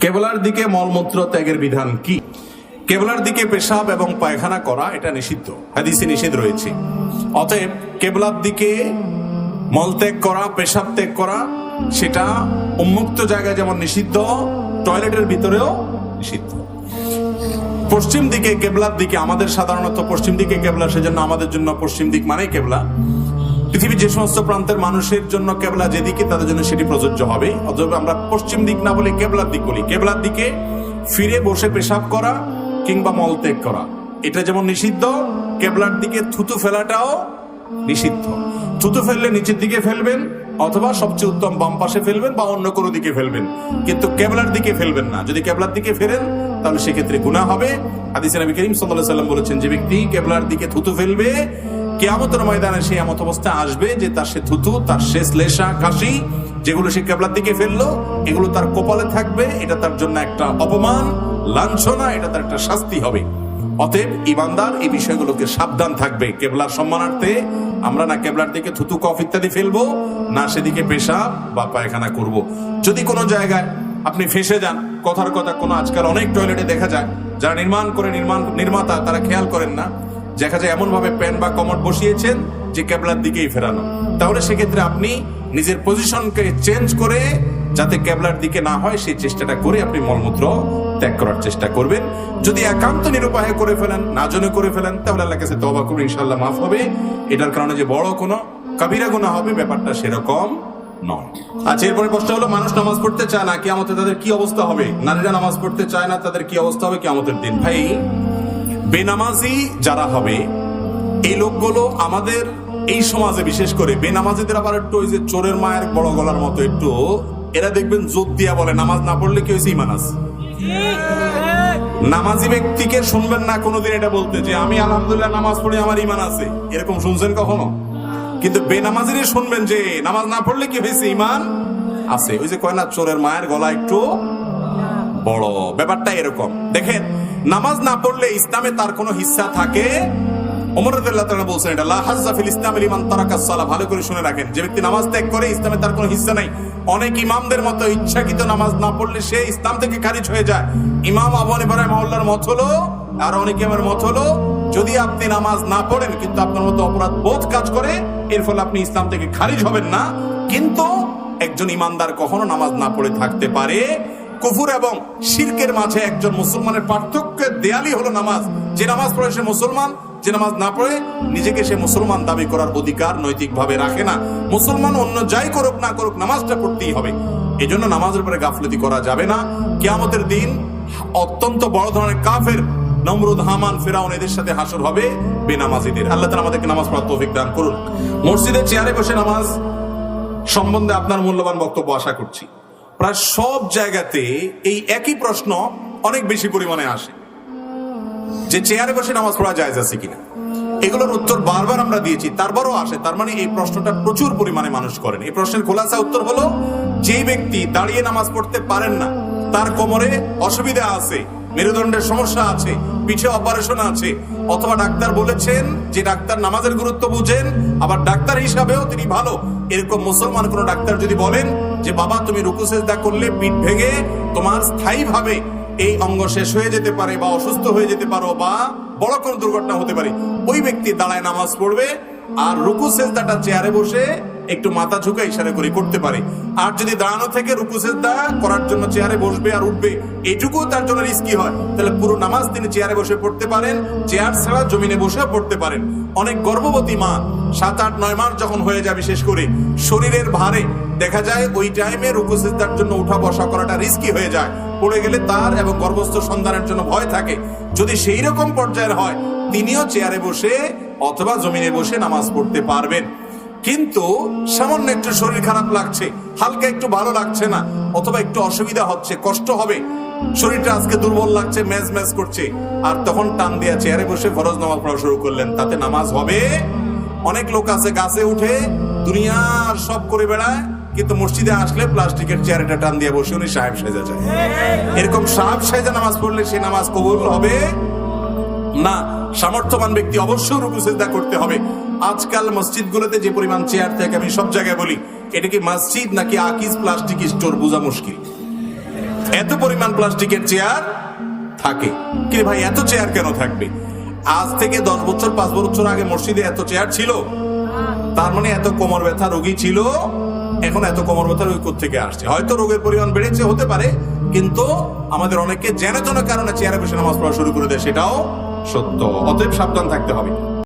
কেবলার দিকে মলমূত্র ত্যাগের বিধান কি? কেবলার দিকে পেশাব এবং পায়খানা করা এটা নিষিদ্ধ, হাদিসে নিষেধ রয়েছে। অতএব কেবলার দিকে মলত্যাগ করা, পেশাব ত্যাগ করা সেটা উন্মুক্ত জায়গায় যেমন নিষিদ্ধ, টয়লেটের ভিতরেও নিষিদ্ধ। পশ্চিম দিকে কেবলার দিকে, আমাদের সাধারণত পশ্চিম দিকে কেবলা, সেজন্য আমাদের জন্য পশ্চিম দিক মানেই কেবলা। পৃথিবীর যে সমস্ত প্রান্তের মানুষের জন্য কেবলা যেদিকে, তাদের জন্য সেটি প্রযোজ্য হবে। অতএব আমরা পশ্চিম দিক না বলে কেবলার দিক বলি। কেবলার দিকে ফিরে বসে পেশাব করা কিংবা মলত্যাগ করা এটা যেমন নিষিদ্ধ, কেবলার দিকে থুতু ফেলাটাও নিষিদ্ধ। থুতু ফেললে নিচের দিকে ফেলবেন, অথবা সবচেয়ে উত্তম বাম পাশে ফেলবেন বা অন্য কোনো দিকে ফেলবেন, কিন্তু কেবলার দিকে ফেলবেন না। যদি কেবলার দিকে ফেলেন তাহলে সেক্ষেত্রে গুনাহ হবে। হাদিসে নবী করিম সাল্লাল্লাহু আলাইহি ওয়াসাল্লাম বলেছেন, যে ব্যক্তি কেবলার দিকে থুতু ফেলবে, কিয়ামতের ময়দানে সে এমন অবস্থা আসবে যে তার সে থুতু, তার শেষ লেশা, কাশি যেগুলো সে কেবলার দিকে ফেললো, এগুলো তার কপালে থাকবে। এটা তার জন্য একটা অপমান, লাঞ্ছনা, এটা তার একটা শাস্তি হবে। অতএব ইমানদার এই বিষয়গুলোকে সাবধান থাকবে। কেবলার সম্মানার্থে আমরা না কেবলার দিকে থুতু, কফ ইত্যাদি ফেলবো, না সেদিকে পেশাব বা পায়খানা করব। যদি কোনো জায়গায় আপনি ফেঁসে যান, কথার কথা কোনো আজকাল অনেক টয়লেটে দেখা যায় যারা নির্মাতা তারা খেয়াল করেন না, দেখা যায় এমন ভাবে প্যান বা কমোড বসিয়েছেন যে কেবলার দিকেই ফেরানো। তাহলে সেক্ষেত্রে আপনি নিজের পজিশনকে চেঞ্জ করে যাতে কেবলার দিকে না হয় সেই চেষ্টাটা করে আপনি মলমূত্র ত্যাগ করার চেষ্টা করবেন। যদি একান্ত নিরুপায় করে ফেলেন, না জেনে করে ফেলেন, তাহলে আল্লাহর কাছে তওবা করুন, ইনশাআল্লাহ মাফ হবে। এটার কারণে যে বড় কোনো কাবিরা গুনাহ হবে ব্যাপারটা সেরকম নয়। আচ্ছা, এরপরে প্রশ্ন হলো, মানুষ নামাজ পড়তে চায় না, কিয়ামতে তাদের কি অবস্থা হবে? নারীরা নামাজ পড়তে চায় না, তাদের কি অবস্থা হবে কিয়ামতের দিন? ভাই, বেনামাজি যারা হবে এই লোকগুলো আমাদের এই সমাজে, বিশেষ করে বেনামাজিদের আবার একটু ওই যে চোরের মায়ের বড় গলার মতো একটু, এরা দেখবেন জোর দিয়া বলে নামাজ না পড়লে কি হয়েছে, ইমান আছে। নামাজি ব্যক্তিকে শুনবেন না কোনোদিন এটা বলতে যে আমি আলহামদুলিল্লাহ নামাজ পড়ি, আমার ইমান আছে, এরকম শুনছেন কখনো? কিন্তু বেনামাজিরে শুনবেন যে নামাজ না পড়লে কি হয়েছে, ইমান আছে। ওই যে কয় না, চোরের মায়ের গলা একটু বড়, ব্যাপারটা এরকম। দেখেন, নামাজ না পড়লে ইসলামে তার কোনো হিস্সা থাকে? ওমর রাদিয়াল্লাহু তাআলা বলছেন এটা, লা হাজ্জা ফিল ইসলামি লিমান তারাকাস সালাহ। ভালো করে শুনে রাখেন, যে ব্যক্তি নামাজ ত্যাগ করে ইসলামে তার কোনো হিস্সা নাই। অনেক ইমামদের মতো ইচ্ছাকৃত নামাজ না পড়লে সে ইসলাম থেকে খারিজ হয়ে যায়। ইমাম আবু হানিফা রাহিমাহুল্লাহর মত হলো, আর অনেকে আমার মত হলো, যদি আপনি নামাজ না পড়েন কিন্তু আপনার মতো অপরাধ বোধ কাজ করে, এর ফলে আপনি ইসলাম থেকে খারিজ হবেন না। কিন্তু একজন ইমানদার কখনো নামাজ না পড়ে থাকতে পারে। কুফর এবং শিরকের মাঝে একজন মুসলমানের পার্থক্যের দেয়ালই হলো নামাজ। যে নামাজ পড়ে সে মুসলমান, যে নামাজ না পড়ে নিজেকে সে মুসলমান দাবি করার অধিকার নৈতিকভাবে রাখে না। মুসলমান অন্য যাই করুক না করুক, নামাজটা পড়তেই হবে। এই জন্য নামাজের উপরে গাফলতি করা যাবে না। কিয়ামতের দিন অত্যন্ত বড় ধরনের কাফের, নমরুদ, হামান, ফিরাউন, এদের সাথে হাসর হবে বেনামাজিদের। আল্লাহ তাআলা আমাদেরকে নামাজ পড়ার তৌফিক দান করুন। মসজিদে চেয়ারে বসে নামাজ সম্বন্ধে আপনার মূল্যবান বক্তব্য আশা করছি। প্রায় সব জায়গাতে এই একই প্রশ্ন অনেক বেশি পরিমাণে আসে যে চেয়ারে বসে নামাজ পড়া জায়েজ আছে কিনা। এগুলোর উত্তর বারবার আমরা দিয়েছি, তারপরও আসে। তার মানে এই প্রশ্নটা প্রচুর পরিমাণে মানুষ করেন। এই প্রশ্নের খোলাসা উত্তর হলো, যে ব্যক্তি দাঁড়িয়ে নামাজ পড়তে পারেন না, তার কোমরে অসুবিধা আছে, মেরুদণ্ডের সমস্যা আছে, পিঠে অপারেশন আছে, অথবা ডাক্তার বলেছেন, যে ডাক্তার নামাজের গুরুত্ব বুঝেন, আবার ডাক্তার হিসাবেও তিনি ভালো, এরকম মুসলমান কোন ডাক্তার যদি বলেন যে বাবা তুমি রুকু সিজদা করলে পিঠ ভেঙে তোমার স্থায়ীভাবে এই অঙ্গ শেষ হয়ে যেতে পারে, বা অসুস্থ হয়ে যেতে পারো, বা বড় কোনো দুর্ঘটনা হতে পারে, ওই ব্যক্তি দাঁড়ায় নামাজ পড়বে। আর রুকু সিজদাটা চেয়ারে বসে একটু মাথা ঝুঁকে ইশারা করে করতে পারে। আর যদি দাঁড়ানো থেকে রুকু সিজদা করার জন্য চেয়ারে বসবে আর উঠবে, এইটুকু তার জন্য রিস্কি হয়, তাহলে পুরো নামাজ তিনি চেয়ারে বসে পড়তে পারেন, চেয়ার ছাড়া জমিনে বসে পড়তে পারেন। অনেক গর্ভবতী মা 7, 8, 9 মাস যখন হয়ে যায়, বিশেষ করে শরীরের ভারে দেখা যায় ওই টাইমে রুকু সিজদার জন্য উঠা বসা করাটা রিস্কি হয়ে যায়। পড়ে গেলে তার এবং গর্ভস্থ সন্তানের জন্য ভয় থাকে। যদি সেই রকম পর্যায়ের হয়, তিনিও চেয়ারে বসে অথবা জমিনে বসে নামাজ পড়তে পারবেন। কিন্তু সামান্য একটু শরীর খারাপ লাগছে, হালকা একটু ভালো লাগছে না, অথবা একটু অসুবিধা হচ্ছে, কষ্ট হবে, শরীরটা আজকে দুর্বল লাগছে, ম্যাজ ম্যাজ করছে, আর তখন টান দিয়া চেয়ারে বসে ফরজ নামাজ পড়া শুরু করলেন, তাতে নামাজ হবে? অনেক লোক আছে গাছে উঠে দুনিয়ার সব করে বেড়ায়, কিন্তু মসজিদে আসলে প্লাস্টিকের চেয়ারটা টান দিয়ে বসে উনি সাহেব সেজে যায়। এরকম সাহেব সেজে নামাজ পড়লে সে নামাজ কবুল হবে না। সামর্থ্যবান ব্যক্তি অবশ্যই রুকু সিজদা করতে হবে। আজকাল মসজিদগুলোতে যে পরিমাণ চেয়ার থাকে, আমি সব জায়গায় বলি, এটা কি মসজিদ নাকি আকিজ প্লাস্টিক স্টোর বোঝা মুশকিল। এত পরিমাণ পরিমাণ প্লাস্টিকের চেয়ার থাকে। কি ভাই এত চেয়ার কেন থাকবে? আজ থেকে 10 বছর 5 বছর আগে মসজিদে এত চেয়ার ছিল? তার মানে এত কোমর ব্যথা রোগী ছিল, এখন এত কোমর ব্যথা রোগী কোত্থেকে আসছে? হয়তো রোগের পরিমাণ বেড়েছে, হতে পারে, কিন্তু আমাদের অনেকে যেন তেন কারণে চেয়ারে বসে নামাজ পড়া শুরু করে দেয়, সেটাও সত্য। অতএব সাবধান থাকতে হবে।